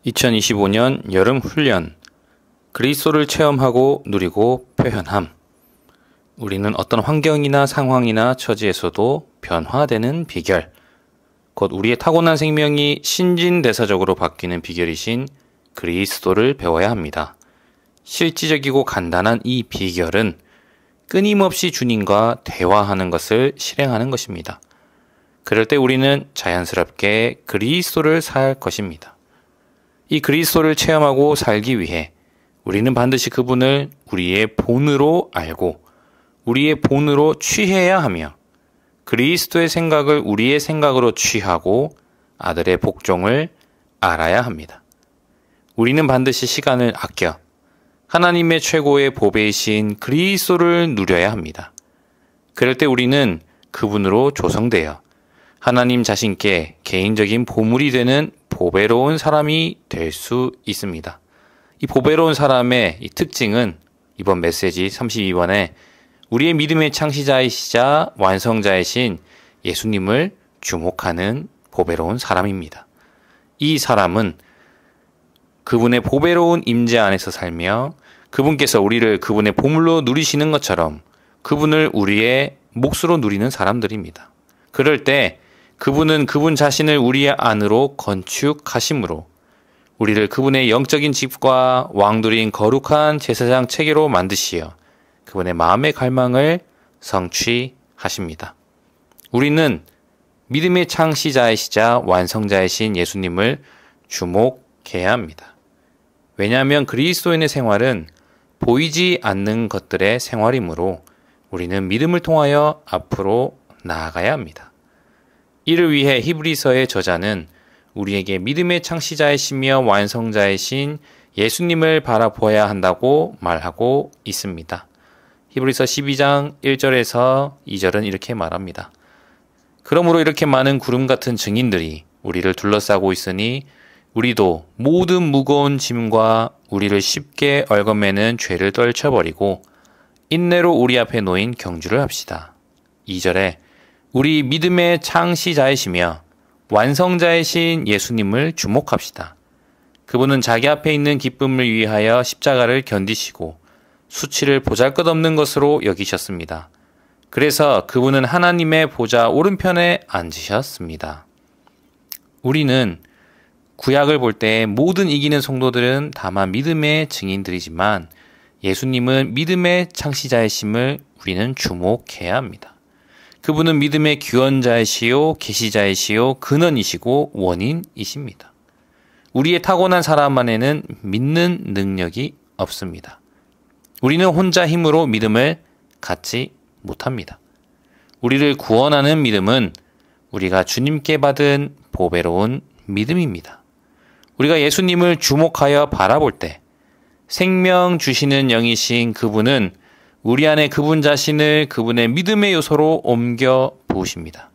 2025년 여름 훈련. 그리스도를 체험하고 누리고 표현함. 우리는 어떤 환경이나 상황이나 처지에서도 변화되는 비결, 곧 우리의 타고난 생명이 신진대사적으로 바뀌는 비결이신 그리스도를 배워야 합니다. 실질적이고 간단한 이 비결은 끊임없이 주님과 대화하는 것을 실행하는 것입니다. 그럴 때 우리는 자연스럽게 그리스도를 살 것입니다. 이 그리스도를 체험하고 살기 위해 우리는 반드시 그분을 우리의 본으로 알고 우리의 본으로 취해야 하며 그리스도의 생각을 우리의 생각으로 취하고 아들의 복종을 알아야 합니다. 우리는 반드시 시간을 아껴 하나님의 최고의 보배이신 그리스도를 누려야 합니다. 그럴 때 우리는 그분으로 조성되어 하나님 자신께 개인적인 보물이 되는 보배로운 사람이 될 수 있습니다. 이 보배로운 사람의 이 특징은 이번 메시지 32번에 우리의 믿음의 창시자이시자 완성자이신 예수님을 주목하는 보배로운 사람입니다. 이 사람은 그분의 보배로운 임재 안에서 살며 그분께서 우리를 그분의 보물로 누리시는 것처럼 그분을 우리의 몫으로 누리는 사람들입니다. 그럴 때 그분은 그분 자신을 우리 안으로 건축하심으로 우리를 그분의 영적인 집과 왕들인 거룩한 제사장 체계로 만드시어 그분의 마음의 갈망을 성취하십니다. 우리는 믿음의 창시자이시자 완성자이신 예수님을 주목해야 합니다. 왜냐하면 그리스도인의 생활은 보이지 않는 것들의 생활이므로 우리는 믿음을 통하여 앞으로 나아가야 합니다. 이를 위해 히브리서의 저자는 우리에게 믿음의 창시자이시며 완성자이신 예수님을 바라보아야 한다고 말하고 있습니다. 히브리서 12장 1절에서 2절은 이렇게 말합니다. 그러므로 이렇게 많은 구름 같은 증인들이 우리를 둘러싸고 있으니 우리도 모든 무거운 짐과 우리를 쉽게 얽어매는 죄를 떨쳐버리고 인내로 우리 앞에 놓인 경주를 합시다. 2절에 우리 믿음의 창시자이시며 완성자이신 예수님을 주목합시다. 그분은 자기 앞에 있는 기쁨을 위하여 십자가를 견디시고 수치를 보잘것없는 것으로 여기셨습니다. 그래서 그분은 하나님의 보좌 오른편에 앉으셨습니다. 우리는 구약을 볼 때 모든 이기는 성도들은 다만 믿음의 증인들이지만 예수님은 믿음의 창시자이심을 우리는 주목해야 합니다. 그분은 믿음의 기원자이시요 계시자이시요 근원이시고 원인이십니다. 우리의 타고난 사람 안에는 믿는 능력이 없습니다. 우리는 혼자 힘으로 믿음을 갖지 못합니다. 우리를 구원하는 믿음은 우리가 주님께 받은 보배로운 믿음입니다. 우리가 예수님을 주목하여 바라볼 때 생명 주시는 영이신 그분은 우리 안에 그분 자신을 그분의 믿음의 요소로 옮겨 부으십니다.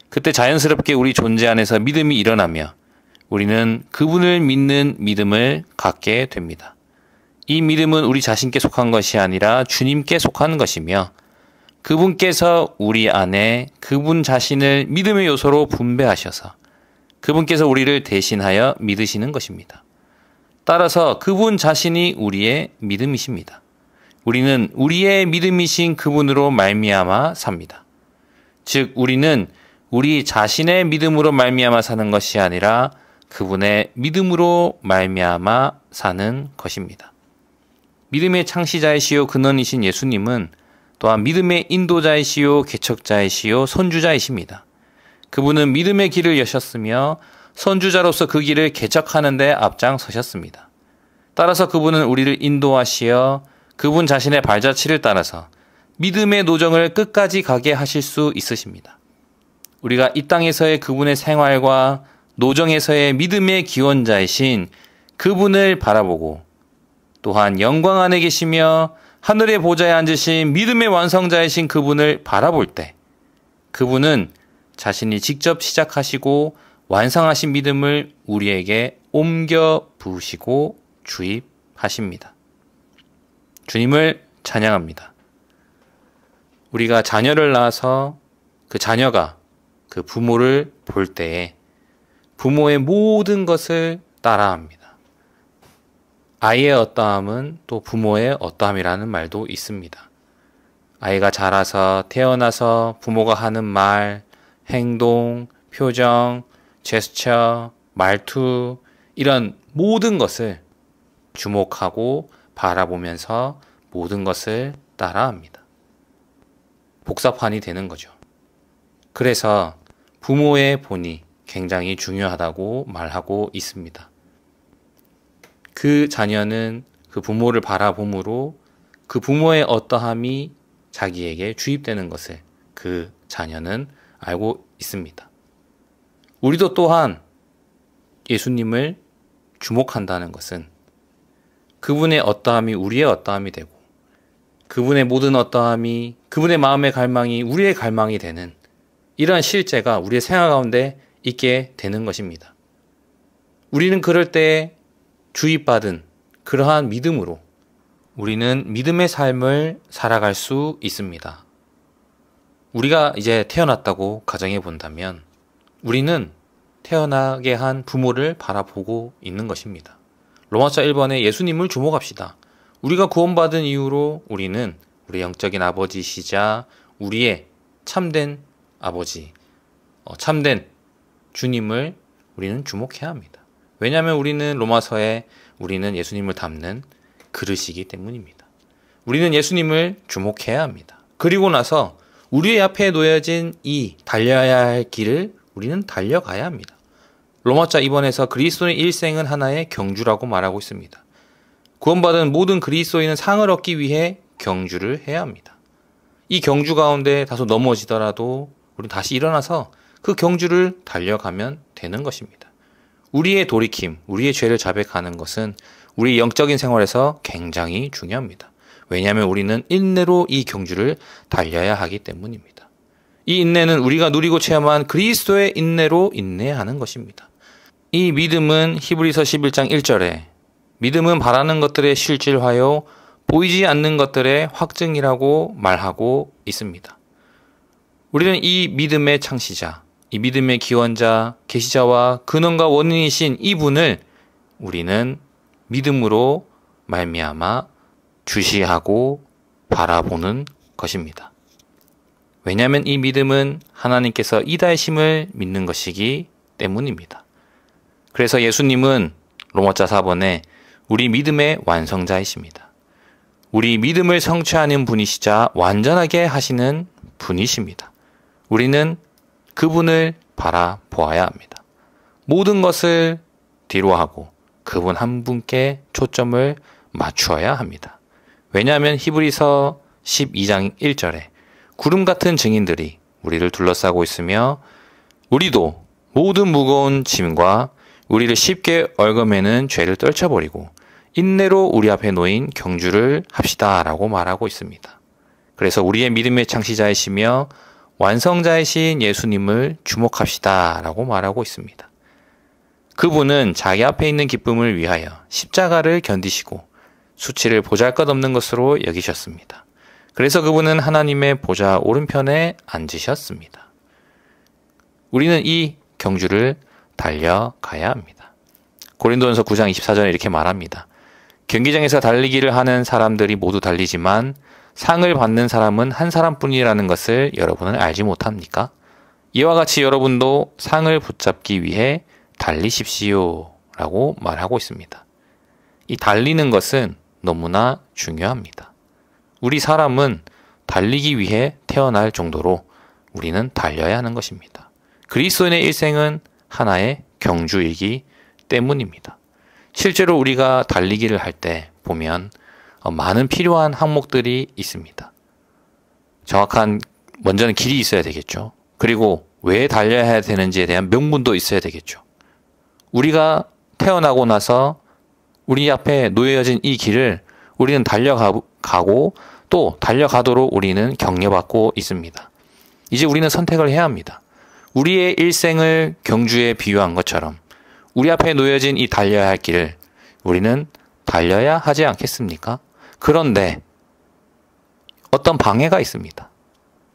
그때 자연스럽게 우리 존재 안에서 믿음이 일어나며 우리는 그분을 믿는 믿음을 갖게 됩니다. 이 믿음은 우리 자신께 속한 것이 아니라 주님께 속한 것이며 그분께서 우리 안에 그분 자신을 믿음의 요소로 분배하셔서 그분께서 우리를 대신하여 믿으시는 것입니다. 따라서 그분 자신이 우리의 믿음이십니다. 우리는 우리의 믿음이신 그분으로 말미암아 삽니다. 즉 우리는 우리 자신의 믿음으로 말미암아 사는 것이 아니라 그분의 믿음으로 말미암아 사는 것입니다. 믿음의 창시자이시요 근원이신 예수님은 또한 믿음의 인도자이시요 개척자이시요 선주자이십니다. 그분은 믿음의 길을 여셨으며 선주자로서 그 길을 개척하는 데 앞장서셨습니다. 따라서 그분은 우리를 인도하시어 그분 자신의 발자취를 따라서 믿음의 노정을 끝까지 가게 하실 수 있으십니다. 우리가 이 땅에서의 그분의 생활과 노정에서의 믿음의 기원자이신 그분을 바라보고 또한 영광 안에 계시며 하늘의 보좌에 앉으신 믿음의 완성자이신 그분을 바라볼 때 그분은 자신이 직접 시작하시고 완성하신 믿음을 우리에게 옮겨 부으시고 주입하십니다. 주님을 찬양합니다. 우리가 자녀를 낳아서 그 자녀가 그 부모를 볼 때에 부모의 모든 것을 따라합니다. 아이의 어떠함은 또 부모의 어떠함이라는 말도 있습니다. 아이가 자라서 태어나서 부모가 하는 말, 행동, 표정, 제스처, 말투 이런 모든 것을 주목하고 바라보면서 모든 것을 따라합니다. 복사판이 되는 거죠. 그래서 부모의 본이 굉장히 중요하다고 말하고 있습니다. 그 자녀는 그 부모를 바라봄으로 그 부모의 어떠함이 자기에게 주입되는 것을 그 자녀는 알고 있습니다. 우리도 또한 예수님을 주목한다는 것은 그분의 어떠함이 우리의 어떠함이 되고 그분의 모든 어떠함이 그분의 마음의 갈망이 우리의 갈망이 되는 이러한 실제가 우리의 생활 가운데 있게 되는 것입니다. 우리는 그럴 때 주입받은 그러한 믿음으로 우리는 믿음의 삶을 살아갈 수 있습니다. 우리가 이제 태어났다고 가정해 본다면 우리는 태어나게 한 부모를 바라보고 있는 것입니다. 로마서 1번에 예수님을 주목합시다. 우리가 구원받은 이후로 우리는 우리 영적인 아버지시자 우리의 참된 아버지, 참된 주님을 우리는 주목해야 합니다. 왜냐하면 우리는 로마서에 우리는 예수님을 담는 그릇이기 때문입니다. 우리는 예수님을 주목해야 합니다. 그리고 나서 우리의 앞에 놓여진 이 달려야 할 길을 우리는 달려가야 합니다. 로마자 2번에서 그리스도의 일생은 하나의 경주라고 말하고 있습니다. 구원받은 모든 그리스도인은 상을 얻기 위해 경주를 해야 합니다. 이 경주 가운데 다소 넘어지더라도 우리는 다시 일어나서 그 경주를 달려가면 되는 것입니다. 우리의 돌이킴, 우리의 죄를 자백하는 것은 우리 영적인 생활에서 굉장히 중요합니다. 왜냐하면 우리는 인내로 이 경주를 달려야 하기 때문입니다. 이 인내는 우리가 누리고 체험한 그리스도의 인내로 인내하는 것입니다. 이 믿음은 히브리서 11장 1절에 믿음은 바라는 것들의 실질화요 보이지 않는 것들의 확증이라고 말하고 있습니다. 우리는 이 믿음의 창시자, 이 믿음의 기원자, 계시자와 근원과 원인이신 이분을 우리는 믿음으로 말미암아 주시하고 바라보는 것입니다. 왜냐하면 이 믿음은 하나님께서 이다심을 믿는 것이기 때문입니다. 그래서 예수님은 로마자 4번에 우리 믿음의 완성자이십니다. 우리 믿음을 성취하는 분이시자 완전하게 하시는 분이십니다. 우리는 그분을 바라보아야 합니다. 모든 것을 뒤로하고 그분 한 분께 초점을 맞추어야 합니다. 왜냐하면 히브리서 12장 1절에 구름 같은 증인들이 우리를 둘러싸고 있으며 우리도 모든 무거운 짐과 우리를 쉽게 얽어매는 죄를 떨쳐버리고 인내로 우리 앞에 놓인 경주를 합시다 라고 말하고 있습니다. 그래서 우리의 믿음의 창시자이시며 완성자이신 예수님을 주목합시다 라고 말하고 있습니다. 그분은 자기 앞에 있는 기쁨을 위하여 십자가를 견디시고 수치를 보잘것없는 것으로 여기셨습니다. 그래서 그분은 하나님의 보좌 오른편에 앉으셨습니다. 우리는 이 경주를 달려가야 합니다. 고린도전서 9장 24절에 이렇게 말합니다. 경기장에서 달리기를 하는 사람들이 모두 달리지만 상을 받는 사람은 한 사람뿐이라는 것을 여러분은 알지 못합니까? 이와 같이 여러분도 상을 붙잡기 위해 달리십시오 라고 말하고 있습니다. 이 달리는 것은 너무나 중요합니다. 우리 사람은 달리기 위해 태어날 정도로 우리는 달려야 하는 것입니다. 그리스도인의 일생은 하나의 경주이기 때문입니다. 실제로 우리가 달리기를 할 때 보면 많은 필요한 항목들이 있습니다. 정확한 먼저는 길이 있어야 되겠죠. 그리고 왜 달려야 되는지에 대한 명분도 있어야 되겠죠. 우리가 태어나고 나서 우리 앞에 놓여진 이 길을 우리는 달려가고 또 달려가도록 우리는 격려받고 있습니다. 이제 우리는 선택을 해야 합니다. 우리의 일생을 경주에 비유한 것처럼 우리 앞에 놓여진 이 달려야 할 길을 우리는 달려야 하지 않겠습니까? 그런데 어떤 방해가 있습니다.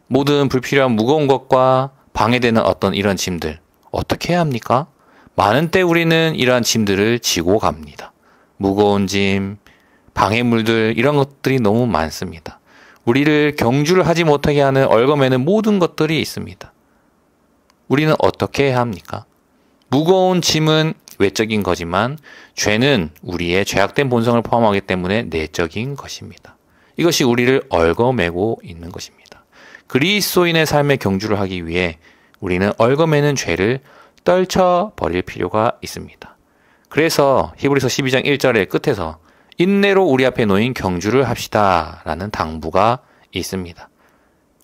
모든 불필요한 무거운 것과 방해되는 어떤 이런 짐들 어떻게 해야 합니까? 많은 때 우리는 이러한 짐들을 지고 갑니다. 무거운 짐, 방해물들 이런 것들이 너무 많습니다. 우리를 경주를 하지 못하게 하는 얽어매는 모든 것들이 있습니다. 우리는 어떻게 해야 합니까? 무거운 짐은 외적인 거지만 죄는 우리의 죄악된 본성을 포함하기 때문에 내적인 것입니다. 이것이 우리를 얽어매고 있는 것입니다. 그리스도인의 삶의 경주를 하기 위해 우리는 얽어매는 죄를 떨쳐버릴 필요가 있습니다. 그래서 히브리서 12장 1절의 끝에서 인내로 우리 앞에 놓인 경주를 합시다 라는 당부가 있습니다.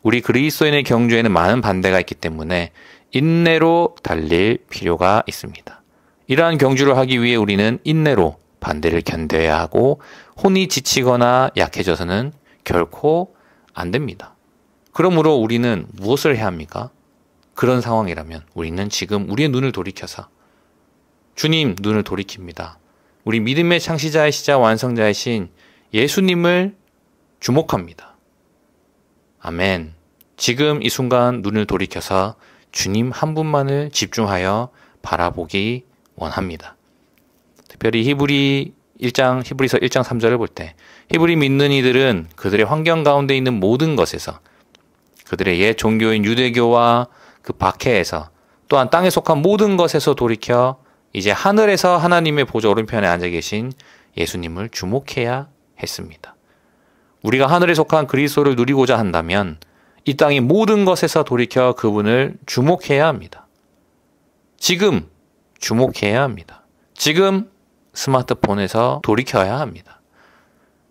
우리 그리스도인의 경주에는 많은 반대가 있기 때문에 인내로 달릴 필요가 있습니다. 이러한 경주를 하기 위해 우리는 인내로 반대를 견뎌야 하고 혼이 지치거나 약해져서는 결코 안 됩니다. 그러므로 우리는 무엇을 해야 합니까? 그런 상황이라면 우리는 지금 우리의 눈을 돌이켜서 주님 눈을 돌이킵니다. 우리 믿음의 창시자이시자 완성자이신 예수님을 주목합니다. 아멘. 지금 이 순간 눈을 돌이켜서 주님 한 분만을 집중하여 바라보기 원합니다. 특별히 히브리서 1장 3절을 볼 때 히브리 믿는 이들은 그들의 환경 가운데 있는 모든 것에서 그들의 옛 종교인 유대교와 그 박해에서 또한 땅에 속한 모든 것에서 돌이켜 이제 하늘에서 하나님의 보좌 오른편에 앉아 계신 예수님을 주목해야 했습니다. 우리가 하늘에 속한 그리스도를 누리고자 한다면 이 땅의 모든 것에서 돌이켜 그분을 주목해야 합니다. 지금 주목해야 합니다. 지금 스마트폰에서 돌이켜야 합니다.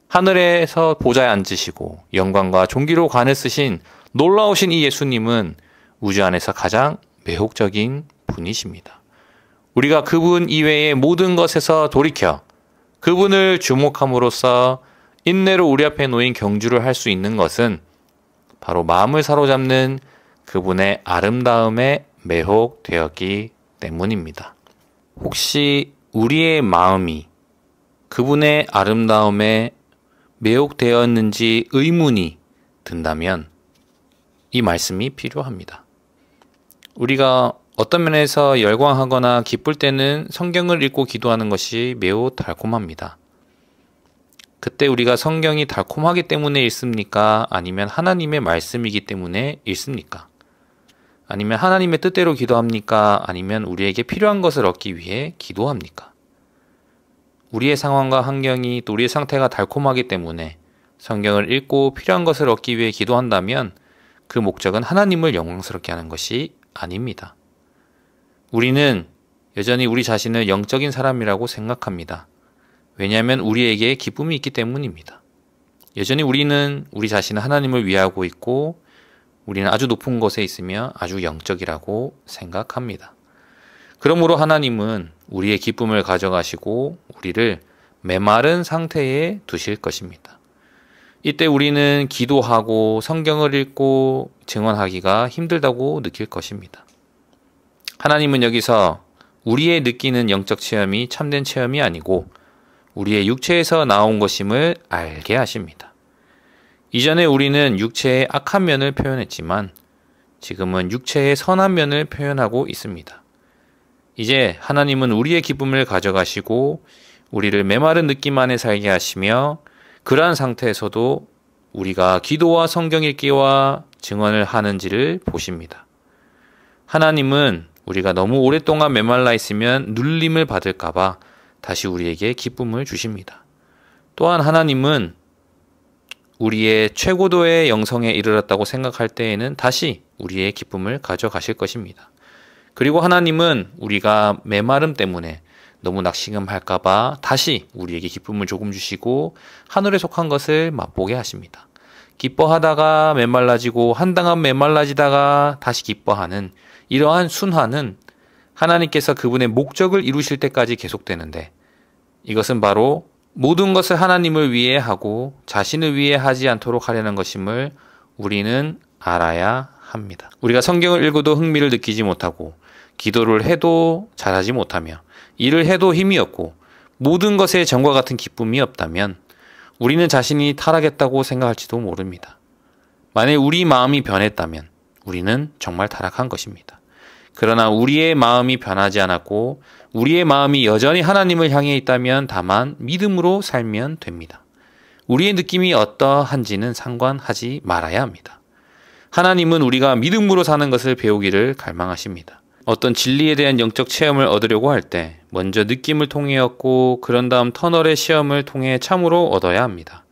하늘에서 보좌에 앉으시고 영광과 존귀로 관을 쓰신 놀라우신 이 예수님은 우주 안에서 가장 매혹적인 분이십니다. 우리가 그분 이외의 모든 것에서 돌이켜 그분을 주목함으로써 인내로 우리 앞에 놓인 경주를 할 수 있는 것은 바로 마음을 사로잡는 그분의 아름다움에 매혹되었기 때문입니다. 혹시 우리의 마음이 그분의 아름다움에 매혹되었는지 의문이 든다면 이 말씀이 필요합니다. 우리가 어떤 면에서 열광하거나 기쁠 때는 성경을 읽고 기도하는 것이 매우 달콤합니다. 그때 우리가 성경이 달콤하기 때문에 읽습니까? 아니면 하나님의 말씀이기 때문에 읽습니까? 아니면 하나님의 뜻대로 기도합니까? 아니면 우리에게 필요한 것을 얻기 위해 기도합니까? 우리의 상황과 환경이 또 우리의 상태가 달콤하기 때문에 성경을 읽고 필요한 것을 얻기 위해 기도한다면 그 목적은 하나님을 영광스럽게 하는 것이 아닙니다. 우리는 여전히 우리 자신을 영적인 사람이라고 생각합니다. 왜냐하면 우리에게 기쁨이 있기 때문입니다. 여전히 우리는 우리 자신을 하나님을 위하고 있고 우리는 아주 높은 곳에 있으며 아주 영적이라고 생각합니다. 그러므로 하나님은 우리의 기쁨을 가져가시고 우리를 메마른 상태에 두실 것입니다. 이때 우리는 기도하고 성경을 읽고 증언하기가 힘들다고 느낄 것입니다. 하나님은 여기서 우리의 느끼는 영적 체험이 참된 체험이 아니고 우리의 육체에서 나온 것임을 알게 하십니다. 이전에 우리는 육체의 악한 면을 표현했지만 지금은 육체의 선한 면을 표현하고 있습니다. 이제 하나님은 우리의 기쁨을 가져가시고 우리를 메마른 느낌 안에 살게 하시며 그러한 상태에서도 우리가 기도와 성경 읽기와 증언을 하는지를 보십니다. 하나님은 우리가 너무 오랫동안 메말라 있으면 눌림을 받을까봐 다시 우리에게 기쁨을 주십니다. 또한 하나님은 우리의 최고도의 영성에 이르렀다고 생각할 때에는 다시 우리의 기쁨을 가져가실 것입니다. 그리고 하나님은 우리가 메마름 때문에 너무 낙심할까봐 다시 우리에게 기쁨을 조금 주시고 하늘에 속한 것을 맛보게 하십니다. 기뻐하다가 메말라지고 한동안 메말라지다가 다시 기뻐하는 이러한 순환은 하나님께서 그분의 목적을 이루실 때까지 계속되는데 이것은 바로 모든 것을 하나님을 위해 하고 자신을 위해 하지 않도록 하려는 것임을 우리는 알아야 합니다. 우리가 성경을 읽어도 흥미를 느끼지 못하고 기도를 해도 잘하지 못하며 일을 해도 힘이 없고 모든 것에 전과 같은 기쁨이 없다면 우리는 자신이 타락했다고 생각할지도 모릅니다. 만약 우리 마음이 변했다면 우리는 정말 타락한 것입니다. 그러나 우리의 마음이 변하지 않았고 우리의 마음이 여전히 하나님을 향해 있다면 다만 믿음으로 살면 됩니다. 우리의 느낌이 어떠한지는 상관하지 말아야 합니다. 하나님은 우리가 믿음으로 사는 것을 배우기를 갈망하십니다. 어떤 진리에 대한 영적 체험을 얻으려고 할 때 먼저 느낌을 통해 얻고 그런 다음 터널의 시험을 통해 참으로 얻어야 합니다.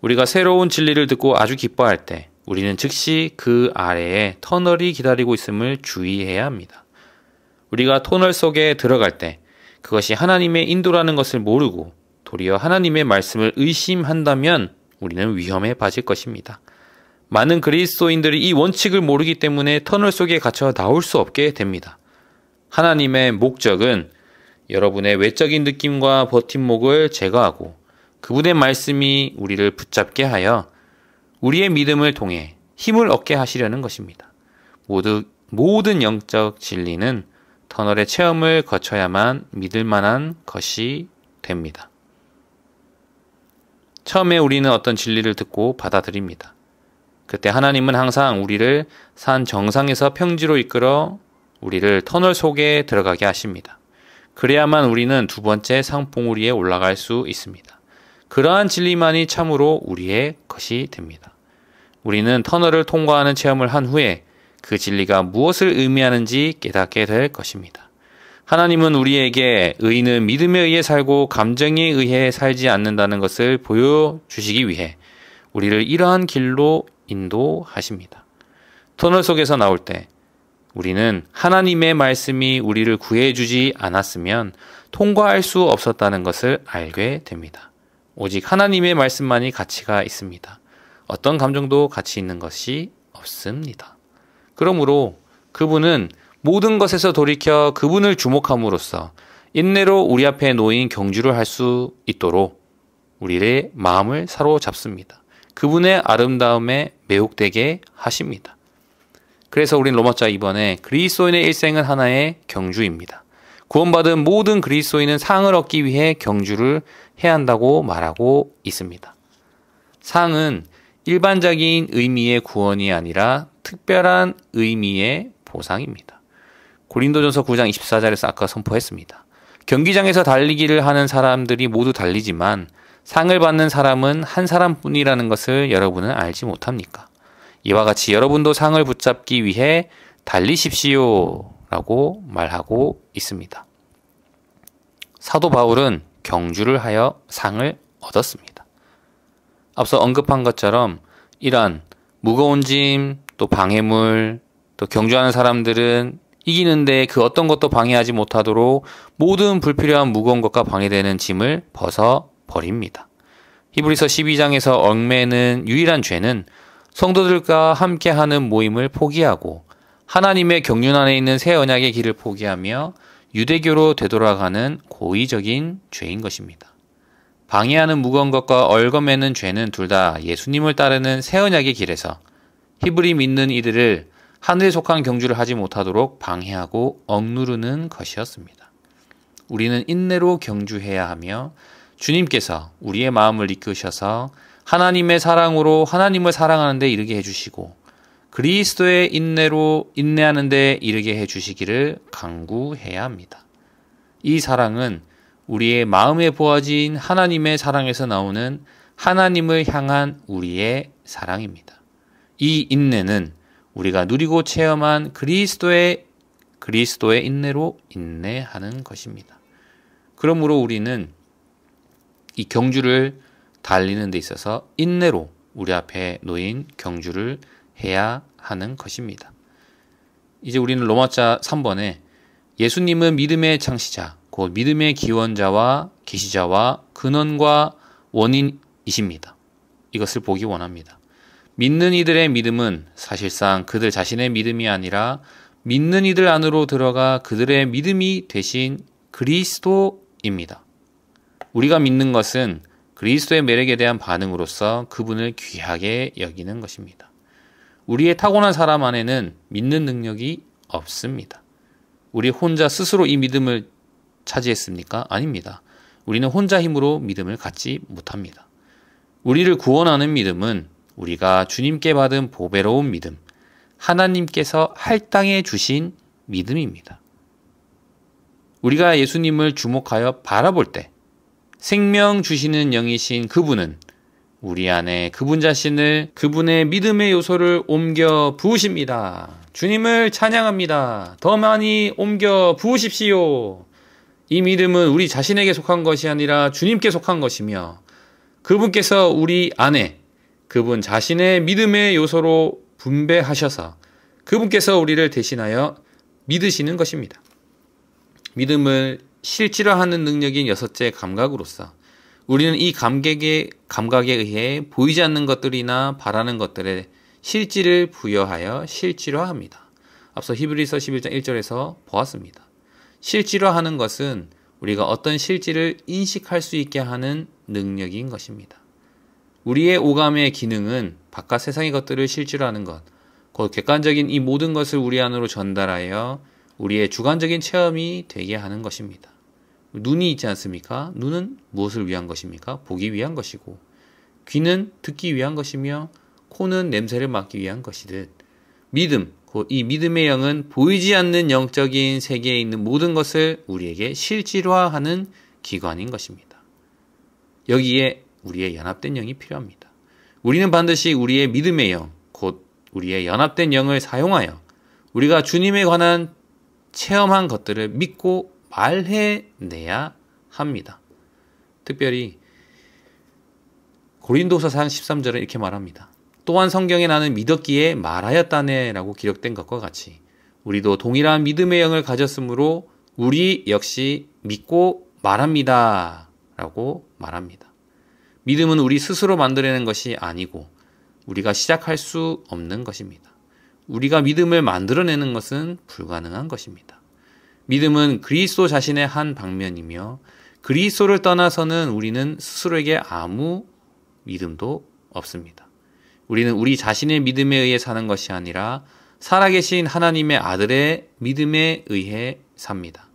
우리가 새로운 진리를 듣고 아주 기뻐할 때 우리는 즉시 그 아래에 터널이 기다리고 있음을 주의해야 합니다. 우리가 터널 속에 들어갈 때 그것이 하나님의 인도라는 것을 모르고 도리어 하나님의 말씀을 의심한다면 우리는 위험에 빠질 것입니다. 많은 그리스도인들이 이 원칙을 모르기 때문에 터널 속에 갇혀 나올 수 없게 됩니다. 하나님의 목적은 여러분의 외적인 느낌과 버팀목을 제거하고 그분의 말씀이 우리를 붙잡게 하여 우리의 믿음을 통해 힘을 얻게 하시려는 것입니다. 모든 영적 진리는 터널의 체험을 거쳐야만 믿을 만한 것이 됩니다. 처음에 우리는 어떤 진리를 듣고 받아들입니다. 그때 하나님은 항상 우리를 산 정상에서 평지로 이끌어 우리를 터널 속에 들어가게 하십니다. 그래야만 우리는 두 번째 상봉우리에 올라갈 수 있습니다. 그러한 진리만이 참으로 우리의 것이 됩니다. 우리는 터널을 통과하는 체험을 한 후에 그 진리가 무엇을 의미하는지 깨닫게 될 것입니다. 하나님은 우리에게 의인은 믿음에 의해 살고 감정에 의해 살지 않는다는 것을 보여주시기 위해 우리를 이러한 길로 인도하십니다. 터널 속에서 나올 때 우리는 하나님의 말씀이 우리를 구해주지 않았으면 통과할 수 없었다는 것을 알게 됩니다. 오직 하나님의 말씀만이 가치가 있습니다. 어떤 감정도 가치 있는 것이 없습니다. 그러므로 그분은 모든 것에서 돌이켜 그분을 주목함으로써 인내로 우리 앞에 놓인 경주를 할 수 있도록 우리의 마음을 사로잡습니다. 그분의 아름다움에 매혹되게 하십니다. 그래서 우린 로마자 2번에 그리스도인의 일생은 하나의 경주입니다. 구원받은 모든 그리스도인은 상을 얻기 위해 경주를 해야 한다고 말하고 있습니다. 상은 일반적인 의미의 구원이 아니라 특별한 의미의 보상입니다. 고린도전서 9장 24절에서 아까 선포했습니다. 경기장에서 달리기를 하는 사람들이 모두 달리지만 상을 받는 사람은 한 사람뿐이라는 것을 여러분은 알지 못합니까? 이와 같이 여러분도 상을 붙잡기 위해 달리십시오 라고 말하고 있습니다. 사도 바울은 경주를 하여 상을 얻었습니다. 앞서 언급한 것처럼 이러한 무거운 짐, 또 방해물, 또 경주하는 사람들은 이기는데 그 어떤 것도 방해하지 못하도록 모든 불필요한 무거운 것과 방해되는 짐을 벗어버립니다. 히브리서 12장에서 얽매는 유일한 죄는 성도들과 함께하는 모임을 포기하고 하나님의 경륜 안에 있는 새 언약의 길을 포기하며 유대교로 되돌아가는 고의적인 죄인 것입니다. 방해하는 무거운 것과 얽어매는 죄는 둘 다 예수님을 따르는 새 언약의 길에서 히브리 믿는 이들을 하늘에 속한 경주를 하지 못하도록 방해하고 억누르는 것이었습니다. 우리는 인내로 경주해야 하며 주님께서 우리의 마음을 이끄셔서 하나님의 사랑으로 하나님을 사랑하는 데 이르게 해주시고 그리스도의 인내로 인내하는 데 이르게 해주시기를 간구해야 합니다. 이 사랑은 우리의 마음에 부어진 하나님의 사랑에서 나오는 하나님을 향한 우리의 사랑입니다. 이 인내는 우리가 누리고 체험한 그리스도의 인내로 인내하는 것입니다. 그러므로 우리는 이 경주를 달리는 데 있어서 인내로 우리 앞에 놓인 경주를 해야 하는 것입니다. 이제 우리는 로마자 3번에 예수님은 믿음의 창시자, 곧 믿음의 기원자와 계시자와 근원과 원인이십니다. 이것을 보기 원합니다. 믿는 이들의 믿음은 사실상 그들 자신의 믿음이 아니라 믿는 이들 안으로 들어가 그들의 믿음이 되신 그리스도입니다. 우리가 믿는 것은 그리스도의 매력에 대한 반응으로서 그분을 귀하게 여기는 것입니다. 우리의 타고난 사람 안에는 믿는 능력이 없습니다. 우리 혼자 스스로 이 믿음을 차지했습니까? 아닙니다. 우리는 혼자 힘으로 믿음을 갖지 못합니다. 우리를 구원하는 믿음은 우리가 주님께 받은 보배로운 믿음, 하나님께서 할당해 주신 믿음입니다. 우리가 예수님을 주목하여 바라볼 때 생명 주시는 영이신 그분은 우리 안에 그분 자신을 그분의 믿음의 요소를 옮겨 부으십니다. 주님을 찬양합니다. 더 많이 옮겨 부으십시오. 이 믿음은 우리 자신에게 속한 것이 아니라 주님께 속한 것이며 그분께서 우리 안에 그분 자신의 믿음의 요소로 분배하셔서 그분께서 우리를 대신하여 믿으시는 것입니다. 믿음을 실질화하는 능력인 여섯째 감각으로서 우리는 이 감각에 의해 보이지 않는 것들이나 바라는 것들에 실질을 부여하여 실질화합니다. 앞서 히브리서 11장 1절에서 보았습니다. 실질화하는 것은 우리가 어떤 실질을 인식할 수 있게 하는 능력인 것입니다. 우리의 오감의 기능은 바깥 세상의 것들을 실질화하는 것, 곧 객관적인 이 모든 것을 우리 안으로 전달하여 우리의 주관적인 체험이 되게 하는 것입니다. 눈이 있지 않습니까? 눈은 무엇을 위한 것입니까? 보기 위한 것이고, 귀는 듣기 위한 것이며, 코는 냄새를 맡기 위한 것이듯 믿음, 곧 이 믿음의 영은 보이지 않는 영적인 세계에 있는 모든 것을 우리에게 실질화하는 기관인 것입니다. 여기에 우리의 연합된 영이 필요합니다. 우리는 반드시 우리의 믿음의 영, 곧 우리의 연합된 영을 사용하여 우리가 주님에 관한 체험한 것들을 믿고 말해내야 합니다. 특별히 고린도서 4장 13절은 이렇게 말합니다. 또한 성경에 나는 믿었기에 말하였다네 라고 기록된 것과 같이 우리도 동일한 믿음의 영을 가졌으므로 우리 역시 믿고 말합니다 라고 말합니다. 믿음은 우리 스스로 만들어내는 것이 아니고 우리가 시작할 수 없는 것입니다. 우리가 믿음을 만들어내는 것은 불가능한 것입니다. 믿음은 그리스도 자신의 한 방면이며 그리스도를 떠나서는 우리는 스스로에게 아무 믿음도 없습니다. 우리는 우리 자신의 믿음에 의해 사는 것이 아니라 살아계신 하나님의 아들의 믿음에 의해 삽니다.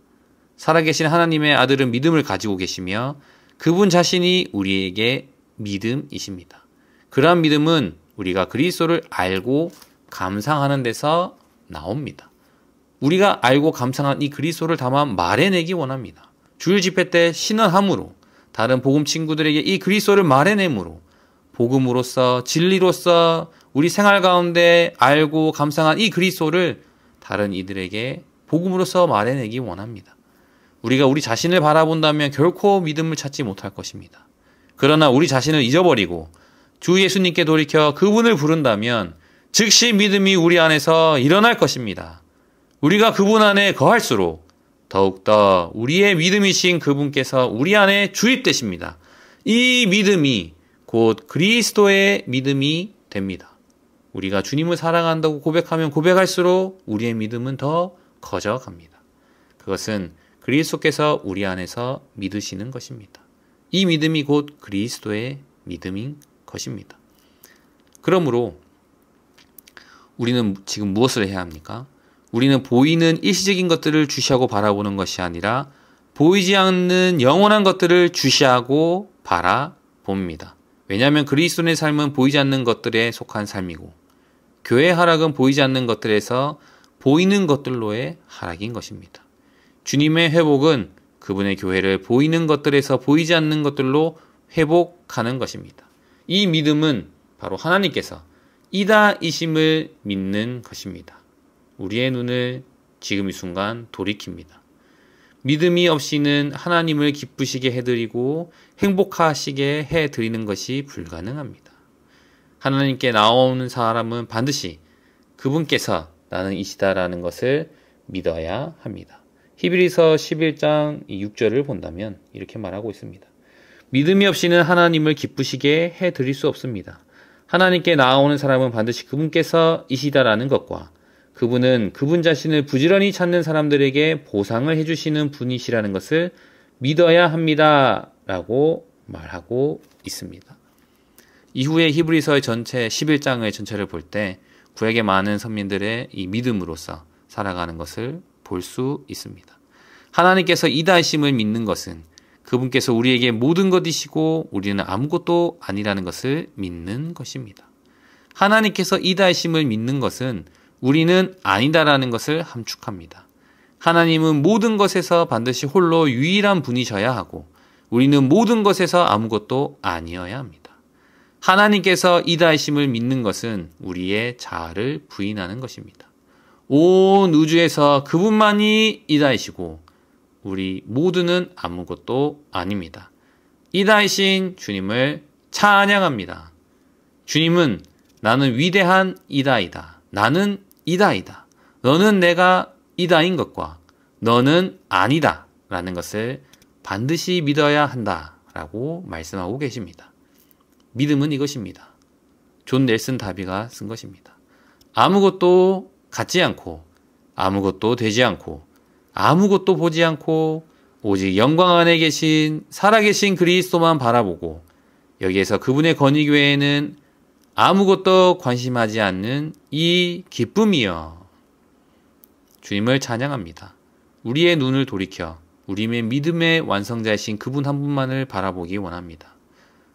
살아계신 하나님의 아들은 믿음을 가지고 계시며 그분 자신이 우리에게 믿음이십니다. 그러한 믿음은 우리가 그리스도를 알고 감상하는 데서 나옵니다. 우리가 알고 감상한 이 그리스도를 담아 말해내기 원합니다. 주일 집회 때 신원함으로 다른 복음 친구들에게 이 그리스도를 말해내므로 복음으로서 진리로서 우리 생활 가운데 알고 감상한 이 그리스도를 다른 이들에게 복음으로서 말해내기 원합니다. 우리가 우리 자신을 바라본다면 결코 믿음을 찾지 못할 것입니다. 그러나 우리 자신을 잊어버리고 주 예수님께 돌이켜 그분을 부른다면 즉시 믿음이 우리 안에서 일어날 것입니다. 우리가 그분 안에 거할수록 더욱더 우리의 믿음이신 그분께서 우리 안에 주입되십니다. 이 믿음이 곧 그리스도의 믿음이 됩니다. 우리가 주님을 사랑한다고 고백하면 고백할수록 우리의 믿음은 더 커져갑니다. 그것은 그리스도께서 우리 안에서 믿으시는 것입니다. 이 믿음이 곧 그리스도의 믿음인 것입니다. 그러므로 우리는 지금 무엇을 해야 합니까? 우리는 보이는 일시적인 것들을 주시하고 바라보는 것이 아니라 보이지 않는 영원한 것들을 주시하고 바라봅니다. 왜냐하면 그리스도의 삶은 보이지 않는 것들에 속한 삶이고 교회의 하락은 보이지 않는 것들에서 보이는 것들로의 하락인 것입니다. 주님의 회복은 그분의 교회를 보이는 것들에서 보이지 않는 것들로 회복하는 것입니다. 이 믿음은 바로 하나님께서 이다이심을 믿는 것입니다. 우리의 눈을 지금 이 순간 돌이킵니다. 믿음이 없이는 하나님을 기쁘시게 해드리고 행복하시게 해드리는 것이 불가능합니다. 하나님께 나오는 사람은 반드시 그분께서 나는 이시다라는 것을 믿어야 합니다. 히브리서 11장 6절을 본다면 이렇게 말하고 있습니다. 믿음이 없이는 하나님을 기쁘시게 해드릴 수 없습니다. 하나님께 나아오는 사람은 반드시 그분께서 이시다라는 것과 그분은 그분 자신을 부지런히 찾는 사람들에게 보상을 해주시는 분이시라는 것을 믿어야 합니다. 라고 말하고 있습니다. 이후에 히브리서의 전체 11장의 전체를 볼 때 구약의 많은 선민들의 이 믿음으로서 살아가는 것을 볼 수 있습니다. 하나님께서 이다이심을 믿는 것은 그분께서 우리에게 모든 것이시고 우리는 아무것도 아니라는 것을 믿는 것입니다. 하나님께서 이다이심을 믿는 것은 우리는 아니다라는 것을 함축합니다. 하나님은 모든 것에서 반드시 홀로 유일한 분이셔야 하고 우리는 모든 것에서 아무것도 아니어야 합니다. 하나님께서 이다이심을 믿는 것은 우리의 자아를 부인하는 것입니다. 온 우주에서 그분만이 이다이시고 우리 모두는 아무것도 아닙니다. 이다이신 주님을 찬양합니다. 주님은 나는 위대한 이다이다. 나는 이다이다. 너는 내가 이다인 것과 너는 아니다 라는 것을 반드시 믿어야 한다 라고 말씀하고 계십니다. 믿음은 이것입니다. 존 넬슨 다비가 쓴 것입니다. 아무것도 갖지 않고 아무것도 되지 않고 아무것도 보지 않고 오직 영광 안에 계신 살아계신 그리스도만 바라보고 여기에서 그분의 권위 외에는 아무것도 관심하지 않는 이 기쁨이여. 주님을 찬양합니다. 우리의 눈을 돌이켜 우리의 믿음의 완성자이신 그분 한 분만을 바라보기 원합니다.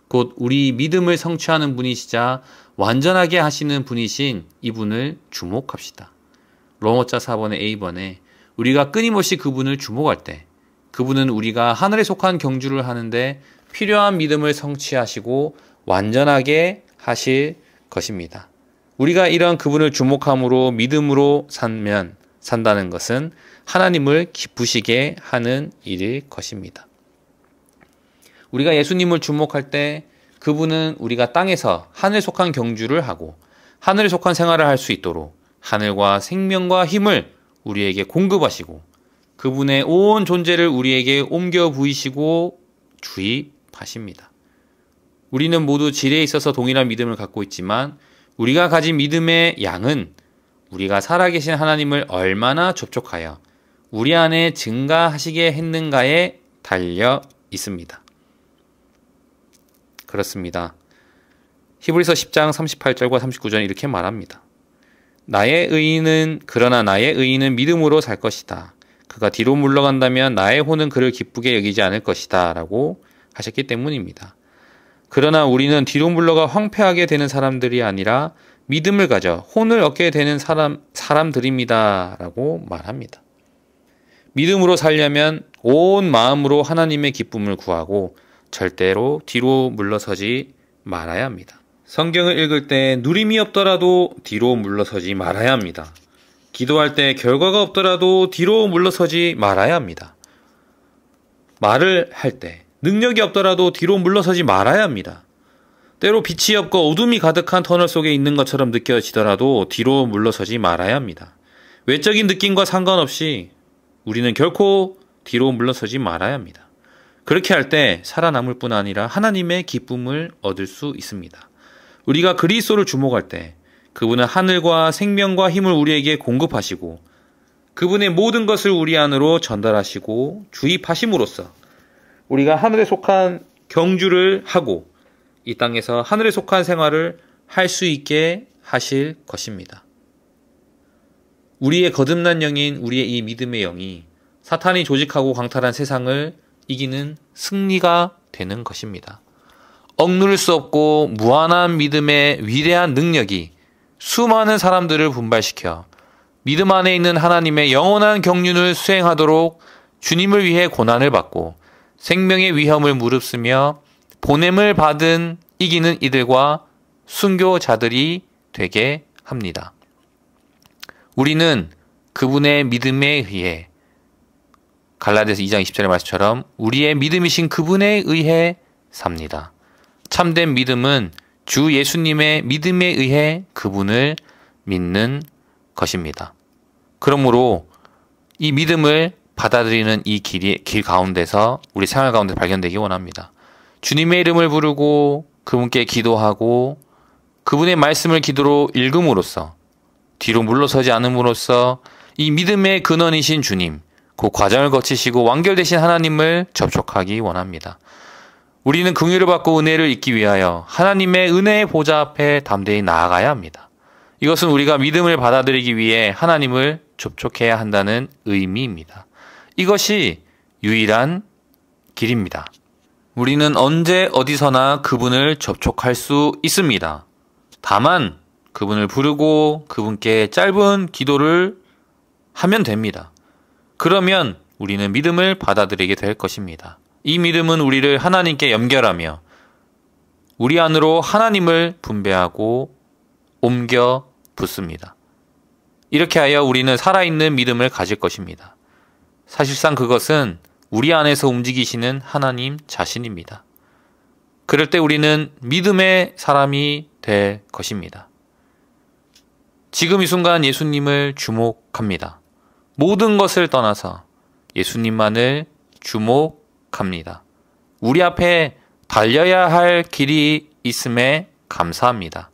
곧 우리 믿음을 성취하는 분이시자 완전하게 하시는 분이신 이분을 주목합시다. 로마자 4번의 A번에 우리가 끊임없이 그분을 주목할 때 그분은 우리가 하늘에 속한 경주를 하는데 필요한 믿음을 성취하시고 완전하게 하실 것입니다. 우리가 이런 그분을 주목함으로 믿음으로 산다는 것은 하나님을 기쁘시게 하는 일일 것입니다. 우리가 예수님을 주목할 때 그분은 우리가 땅에서 하늘에 속한 경주를 하고 하늘에 속한 생활을 할 수 있도록 하늘과 생명과 힘을 우리에게 공급하시고 그분의 온 존재를 우리에게 옮겨 부이시고 주입하십니다. 우리는 모두 질에 있어서 동일한 믿음을 갖고 있지만 우리가 가진 믿음의 양은 우리가 살아계신 하나님을 얼마나 접촉하여 우리 안에 증가하시게 했는가에 달려 있습니다. 그렇습니다. 히브리서 10장 38절과 39절 이렇게 말합니다. 그러나 나의 의인은 믿음으로 살 것이다. 그가 뒤로 물러간다면 나의 혼은 그를 기쁘게 여기지 않을 것이다. 라고 하셨기 때문입니다. 그러나 우리는 뒤로 물러가 황폐하게 되는 사람들이 아니라 믿음을 가져 혼을 얻게 되는 사람들입니다. 라고 말합니다. 믿음으로 살려면 온 마음으로 하나님의 기쁨을 구하고 절대로 뒤로 물러서지 말아야 합니다. 성경을 읽을 때 누림이 없더라도 뒤로 물러서지 말아야 합니다. 기도할 때 결과가 없더라도 뒤로 물러서지 말아야 합니다. 말을 할 때 능력이 없더라도 뒤로 물러서지 말아야 합니다. 때로 빛이 없고 어둠이 가득한 터널 속에 있는 것처럼 느껴지더라도 뒤로 물러서지 말아야 합니다. 외적인 느낌과 상관없이 우리는 결코 뒤로 물러서지 말아야 합니다. 그렇게 할 때 살아남을 뿐 아니라 하나님의 기쁨을 얻을 수 있습니다. 우리가 그리스도를 주목할 때 그분은 하늘과 생명과 힘을 우리에게 공급하시고 그분의 모든 것을 우리 안으로 전달하시고 주입하심으로써 우리가 하늘에 속한 경주를 하고 이 땅에서 하늘에 속한 생활을 할 수 있게 하실 것입니다. 우리의 거듭난 영인 우리의 이 믿음의 영이 사탄이 조직하고 강탈한 세상을 이기는 승리가 되는 것입니다. 억누를 수 없고 무한한 믿음의 위대한 능력이 수많은 사람들을 분발시켜 믿음 안에 있는 하나님의 영원한 경륜을 수행하도록 주님을 위해 고난을 받고 생명의 위험을 무릅쓰며 보냄을 받은 이기는 이들과 순교자들이 되게 합니다. 우리는 그분의 믿음에 의해 갈라디아서 2장 20절의 말씀처럼 우리의 믿음이신 그분에 의해 삽니다. 참된 믿음은 주 예수님의 믿음에 의해 그분을 믿는 것입니다. 그러므로 이 믿음을 받아들이는 이 길 가운데서 우리 생활 가운데 발견되기 원합니다. 주님의 이름을 부르고 그분께 기도하고 그분의 말씀을 기도로 읽음으로써 뒤로 물러서지 않음으로써 이 믿음의 근원이신 주님, 그 과정을 거치시고 완결되신 하나님을 접촉하기 원합니다. 우리는 긍휼을 받고 은혜를 잊기 위하여 하나님의 은혜의 보좌 앞에 담대히 나아가야 합니다. 이것은 우리가 믿음을 받아들이기 위해 하나님을 접촉해야 한다는 의미입니다. 이것이 유일한 길입니다. 우리는 언제 어디서나 그분을 접촉할 수 있습니다. 다만 그분을 부르고 그분께 짧은 기도를 하면 됩니다. 그러면 우리는 믿음을 받아들이게 될 것입니다. 이 믿음은 우리를 하나님께 연결하며 우리 안으로 하나님을 분배하고 옮겨 붓습니다. 이렇게 하여 우리는 살아있는 믿음을 가질 것입니다. 사실상 그것은 우리 안에서 움직이시는 하나님 자신입니다. 그럴 때 우리는 믿음의 사람이 될 것입니다. 지금 이 순간 예수님을 주목합니다. 모든 것을 떠나서 예수님만을 주목합니다. 우리 앞에 달려야 할 길이 있음에 감사합니다.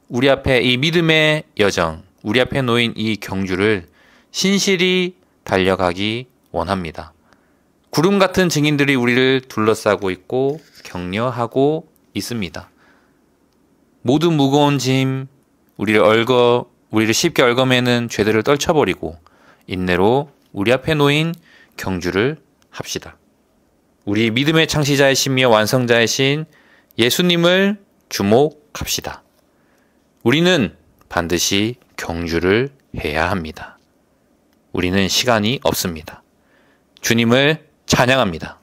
우리 앞에 이 믿음의 여정, 우리 앞에 놓인 이 경주를 신실히 달려가기 원합니다. 구름 같은 증인들이 우리를 둘러싸고 있고 격려하고 있습니다. 모든 무거운 짐, 우리를 쉽게 얽어매는 죄들을 떨쳐버리고 인내로 우리 앞에 놓인 경주를 합시다. 우리 믿음의 창시자이시며 완성자이신 예수님을 주목합시다. 우리는 반드시 경주를 해야 합니다. 우리는 시간이 없습니다. 주님을 찬양합니다.